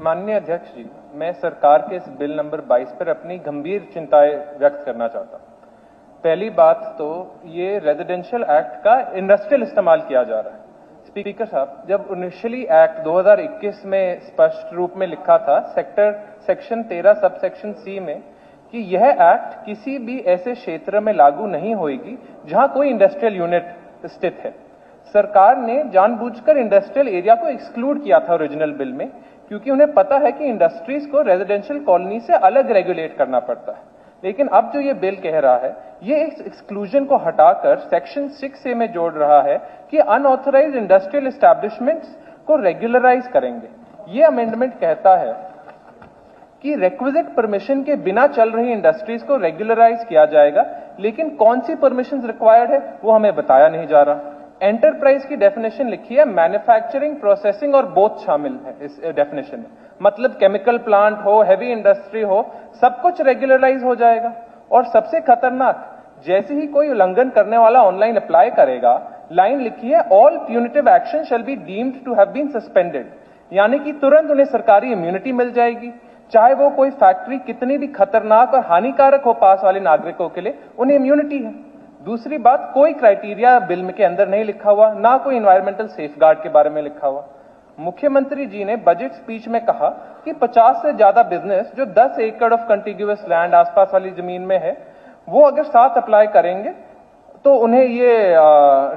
माननीय अध्यक्ष जी, मैं सरकार के इस बिल नंबर 22 पर अपनी गंभीर चिंताएं व्यक्त करना चाहता हूं। पहली बात तो ये रेजिडेंशियल एक्ट का इंडस्ट्रियल इस्तेमाल किया जा रहा है। स्पीकर साहब, जब इनिशियली एक्ट 2021 में स्पष्ट रूप में लिखा था सेक्शन 13 सबसेक्शन सी में कि यह एक्ट किसी भी ऐसे क्षेत्र में लागू नहीं होगी जहां कोई इंडस्ट्रियल यूनिट स्थित है। सरकार ने जानबूझकर इंडस्ट्रियल एरिया को एक्सक्लूड किया था ओरिजिनल बिल में, क्योंकि उन्हें पता है कि इंडस्ट्रीज को रेजिडेंशियल कॉलोनी से अलग रेगुलेट करना पड़ता है। लेकिन अब जो ये बिल कह रहा है, ये इस एक्सक्लूजन को हटाकर सेक्शन 6A में जोड़ रहा है कि अनऑथराइज्ड इंडस्ट्रियल एस्टैब्लिशमेंट्स को रेगुलराइज करेंगे। ये अमेंडमेंट कहता है कि रिक्विजिट परमिशन के बिना चल रही इंडस्ट्रीज को रेगुलराइज किया जाएगा, लेकिन कौन सी परमिशन रिक्वायर्ड है वो हमें बताया नहीं जा रहा। एंटरप्राइज की डेफिनेशन लिखी है, मैन्युफैक्चरिंग, प्रोसेसिंग और बोथ शामिल है इस डेफिनेशन में। मतलब केमिकल प्लांट हो, हैवी इंडस्ट्री हो, सब कुछ रेगुलराइज हो जाएगा। और सबसे खतरनाक, जैसे ही कोई उल्लंघन करने वाला ऑनलाइन अप्लाई करेगा, लाइन लिखी है, all punitive action shall be deemed to have been suspended, यानी कि तुरंत उन्हें सरकारी इम्यूनिटी मिल जाएगी। चाहे वो कोई फैक्ट्री कितनी भी खतरनाक और हानिकारक हो पास वाले नागरिकों के लिए, उन्हें इम्यूनिटी है। दूसरी बात, कोई क्राइटेरिया बिल में के अंदर नहीं लिखा हुआ, ना कोई एनवायरमेंटल सेफगार्ड के बारे में लिखा हुआ। मुख्यमंत्री जी ने बजट स्पीच में कहा कि 50 से ज्यादा बिजनेस जो 10 एकड़ ऑफ कंटिग्यूअस लैंड आसपास वाली जमीन में है, वो अगर साथ अप्लाई करेंगे तो उन्हें ये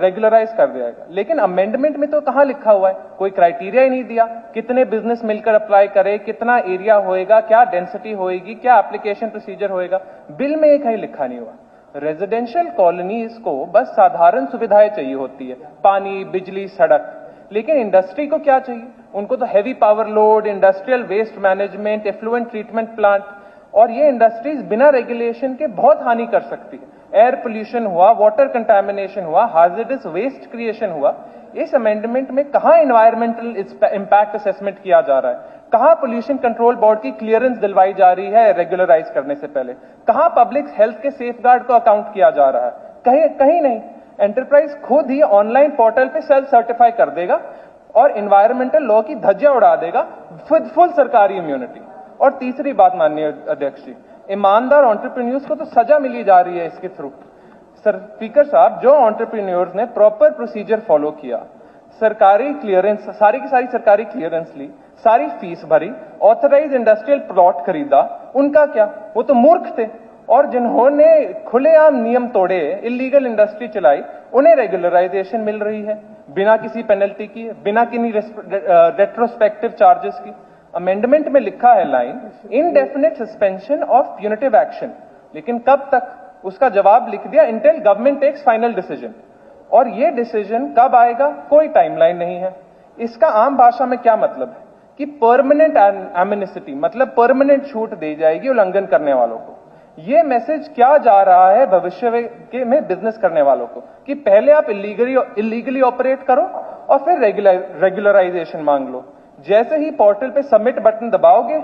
रेगुलराइज कर दिया। लेकिन अमेंडमेंट में तो कहां लिखा हुआ है, कोई क्राइटेरिया ही नहीं दिया। कितने बिजनेस मिलकर अप्लाई करे, कितना एरिया होएगा, क्या डेंसिटी होएगी, क्या एप्लीकेशन प्रोसीजर होएगा, बिल में ये कहीं लिखा नहीं हुआ। रेजिडेंशियल कॉलोनीज को बस साधारण सुविधाएं चाहिए होती है, पानी, बिजली, सड़क। लेकिन इंडस्ट्री को क्या चाहिए? उनको तो heavy power load, industrial waste management, effluent treatment plant, और ये इंडस्ट्रीज बिना रेगुलेशन के बहुत हानि कर सकती है। एयर पोल्यूशन हुआ, वाटर कंटामिनेशन हुआ, हाजिडस वेस्ट क्रिएशन हुआ। इस अमेंडमेंट में कहां एनवायरमेंटल इंपैक्ट असेसमेंट किया जा रहा है, कहां पोल्यूशन कंट्रोल बोर्ड की क्लियरेंस दिलवाई जा रही है रेगुलराइज करने से पहले, कहां पब्लिक हेल्थ के सेफगार्ड को अकाउंट किया जा रहा है? कहीं नहीं। एंटरप्राइज खुद ही ऑनलाइन पोर्टल पे सेल्फ सर्टिफाई कर देगा और एनवायरमेंटल लॉ की धज्जियां उड़ा देगा, फुल सरकारी इम्यूनिटी। और तीसरी बात माननीय अध्यक्ष जी, ईमानदार एंटरप्रेन्योर्स को तो सजा मिली जा रही है इसके थ्रू। स्पीकर साहब, जो एंटरप्रेन्योर्स ने प्रॉपर प्रोसीजर फॉलो किया, सरकारी क्लियरेंस, सारी की सारी सरकारी क्लियरेंस ली, सारी फीस भरी, ऑथराइज इंडस्ट्रियल प्लॉट खरीदा, उनका क्या? वो तो मूर्ख थे। और जिन्होंने खुलेआम नियम तोड़े, इलीगल इंडस्ट्री चलाई, उन्हें रेगुलराइजेशन मिल रही है बिना किसी पेनल्टी की, बिना किसी रेट्रोस्पेक्टिव चार्जेस की। अमेंडमेंट में लिखा है line, indefinite suspension of punitive action, लेकिन कब तक? उसका जवाब लिख दिया, इंटिल गवर्नमेंट टेक्स फाइनल डिसीजन। और ये डिसीजन कब आएगा, कोई टाइमलाइन नहीं है। इसका आम भाषा में क्या मतलब है कि परमानेंट एमनेस्टी, मतलब परमानेंट छूट दी जाएगी उल्लंघन करने वालों को। ये मैसेज क्या जा रहा है भविष्य में बिजनेस करने वालों को कि पहले आप इलीगली ऑपरेट करो और फिर रेगुलराइजेशन मांग लो। जैसे ही पोर्टल पे सबमिट बटन दबाओगे,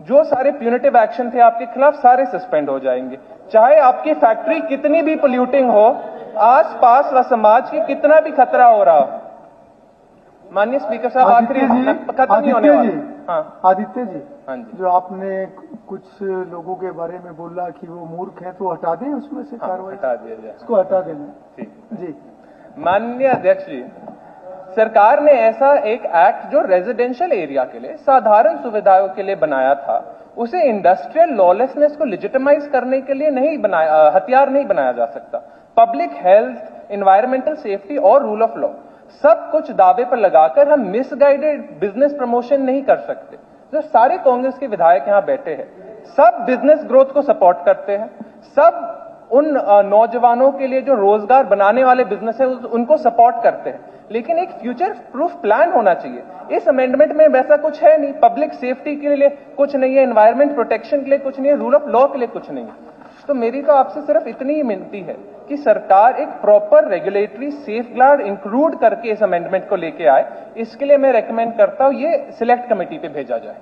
जो सारे प्यूनिटिव एक्शन थे आपके खिलाफ, सारे सस्पेंड हो जाएंगे। चाहे आपकी फैक्ट्री कितनी भी पोल्यूटिंग हो, आस पास व समाज की कितना भी खतरा हो रहा हो। माननीय स्पीकर साहब, आखिरी खत्म नहीं होने वाला। हाँ आदित्य जी, हाँ जी, जो आपने कुछ लोगों के बारे में बोला कि वो मूर्ख है, तो हटा दें उसमें से कार्रवाई, हटा दिया जाए, उसको हटा देना। ठीक जी। माननीय अध्यक्ष जी, सरकार ने ऐसा एक एक्ट जो रेजिडेंशियल एरिया के लिए साधारण सुविधाओं के लिए बनाया था, उसे इंडस्ट्रियल लॉलेसनेस को लेजिटिमाइज करने के लिए नहीं बनाया, हथियार नहीं बनाया जा सकता। पब्लिक हेल्थ, एनवायरमेंटल सेफ्टी और रूल ऑफ लॉ सब कुछ दावे पर लगाकर हम मिसगाइडेड बिजनेस प्रमोशन नहीं कर सकते। जो सारे कांग्रेस के विधायक यहां बैठे हैं, सब बिजनेस ग्रोथ को सपोर्ट करते हैं, सब उन नौजवानों के लिए जो रोजगार बनाने वाले बिजनेस है उनको सपोर्ट करते हैं। लेकिन एक फ्यूचर प्रूफ प्लान होना चाहिए। इस अमेंडमेंट में वैसा कुछ है नहीं। पब्लिक सेफ्टी के लिए कुछ नहीं है, एनवायरमेंट प्रोटेक्शन के लिए कुछ नहीं है, रूल ऑफ लॉ के लिए कुछ नहीं है। तो मेरी तो आपसे सिर्फ इतनी ही विनती है कि सरकार एक प्रॉपर रेगुलेटरी सेफगार्ड इंक्लूड करके इस अमेंडमेंट को लेके आए। इसके लिए मैं रेकमेंड करता हूं ये सिलेक्ट कमेटी पे भेजा जाए।